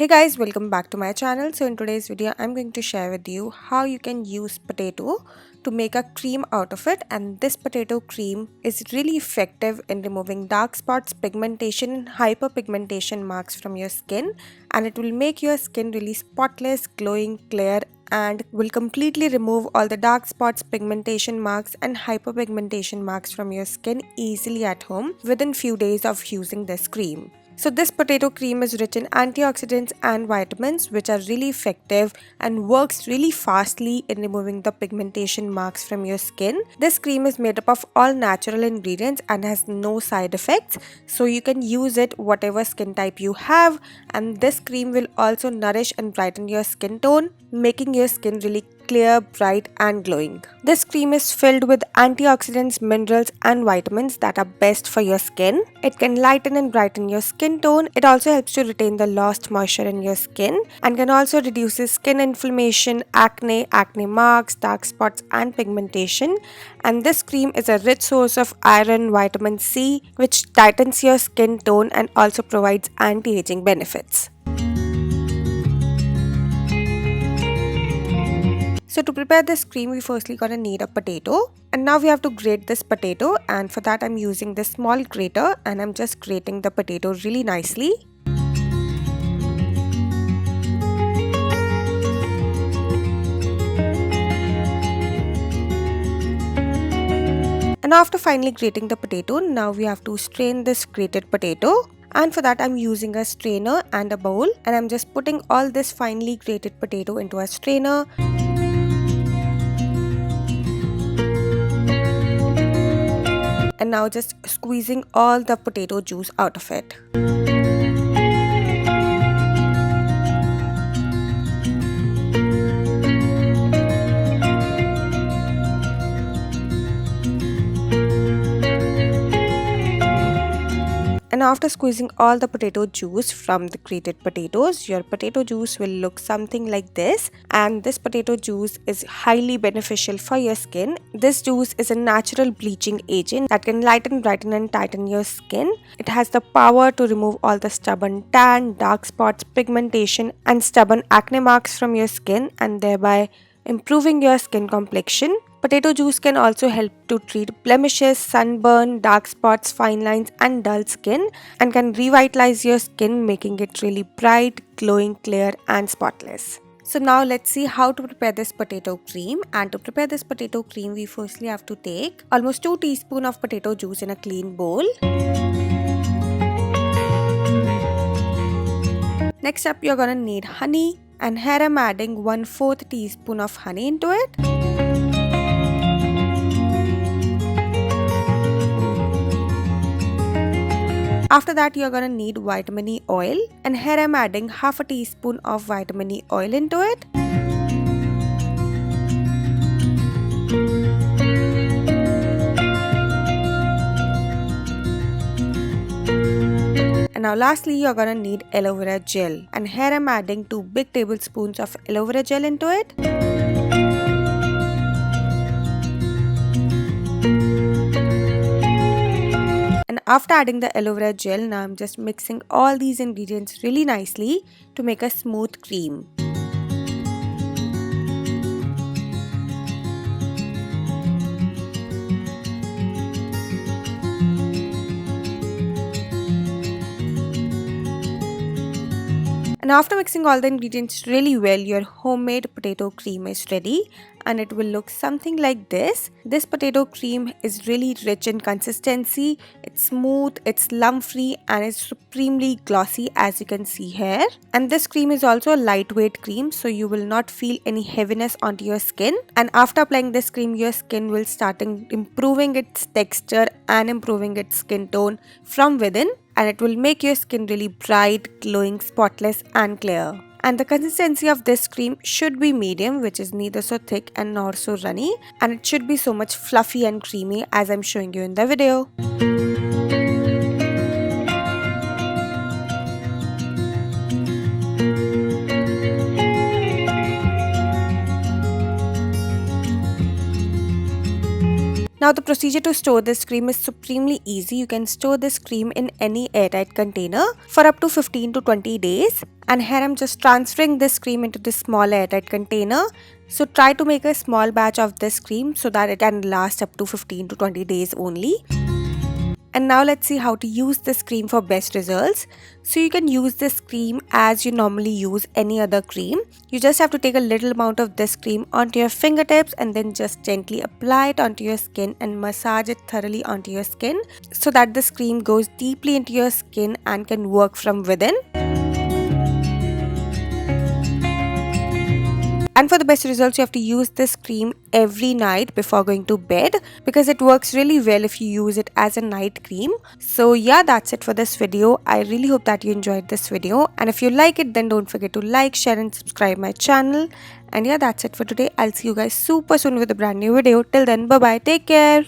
Hey guys, welcome back to my channel. So in today's video I'm going to share with you how you can use potato to make a cream out of it, and this potato cream is really effective in removing dark spots, pigmentation and hyperpigmentation marks from your skin, and it will make your skin really spotless, glowing, clear, and will completely remove all the dark spots, pigmentation marks and hyperpigmentation marks from your skin easily at home within few days of using this cream. So this potato cream is rich in antioxidants and vitamins which are really effective and works really fastly in removing the pigmentation marks from your skin. This cream is made up of all natural ingredients and has no side effects, so you can use it whatever skin type you have, and this cream will also nourish and brighten your skin tone, making your skin really clear, bright and glowing. This cream is filled with antioxidants, minerals and vitamins that are best for your skin. It can lighten and brighten your skin tone. It also helps to retain the lost moisture in your skin and can also reduce skin inflammation, acne marks, dark spots and pigmentation. And this cream is a rich source of iron, vitamin C, which tightens your skin tone and also provides anti-aging benefits. So to prepare this cream, we firstly gonna need a potato, and now we have to grate this potato, and for that I'm using this small grater and I'm just grating the potato really nicely. And after finally grating the potato, now we have to strain this grated potato. And for that I'm using a strainer and a bowl, and I'm just putting all this finely grated potato into a strainer. And now just squeezing all the potato juice out of it. And after squeezing all the potato juice from the grated potatoes, your potato juice will look something like this. And this potato juice is highly beneficial for your skin. This juice is a natural bleaching agent that can lighten, brighten and tighten your skin. It has the power to remove all the stubborn tan, dark spots, pigmentation and stubborn acne marks from your skin, and thereby improving your skin complexion. Potato juice can also help to treat blemishes, sunburn, dark spots, fine lines and dull skin, and can revitalize your skin, making it really bright, glowing, clear and spotless. So now let's see how to prepare this potato cream. And to prepare this potato cream, we firstly have to take almost 2 teaspoons of potato juice in a clean bowl. Next up, you're gonna need honey, and here I'm adding 1/4 teaspoon of honey into it. After that, you're gonna need vitamin E oil, and here I'm adding half a teaspoon of vitamin E oil into it. And now lastly, you're gonna need aloe vera gel, and here I'm adding 2 big tablespoons of aloe vera gel into it. And after adding the aloe vera gel, now I'm just mixing all these ingredients really nicely to make a smooth cream. And after mixing all the ingredients really well, your homemade potato cream is ready, and it will look something like this. This potato cream is really rich in consistency, it's smooth, it's lump free and it's supremely glossy, as you can see here. And this cream is also a lightweight cream, so you will not feel any heaviness onto your skin. And after applying this cream, your skin will start improving its texture and improving its skin tone from within, and it will make your skin really bright, glowing, spotless and clear. And the consistency of this cream should be medium, which is neither so thick and nor so runny, and it should be so much fluffy and creamy as I'm showing you in the video. Now the procedure to store this cream is supremely easy. You can store this cream in any airtight container for up to 15 to 20 days. And here I'm just transferring this cream into this small airtight container. So try to make a small batch of this cream so that it can last up to 15 to 20 days only. And now let's see how to use this cream for best results. So you can use this cream as you normally use any other cream. You just have to take a little amount of this cream onto your fingertips and then just gently apply it onto your skin and massage it thoroughly onto your skin so that this cream goes deeply into your skin and can work from within. And for the best results, you have to use this cream every night before going to bed because it works really well if you use it as a night cream. So yeah, that's it for this video. I really hope that you enjoyed this video, and if you like it, then don't forget to like, share and subscribe my channel. And yeah, that's it for today. I'll see you guys super soon with a brand new video. Till then, bye bye, take care.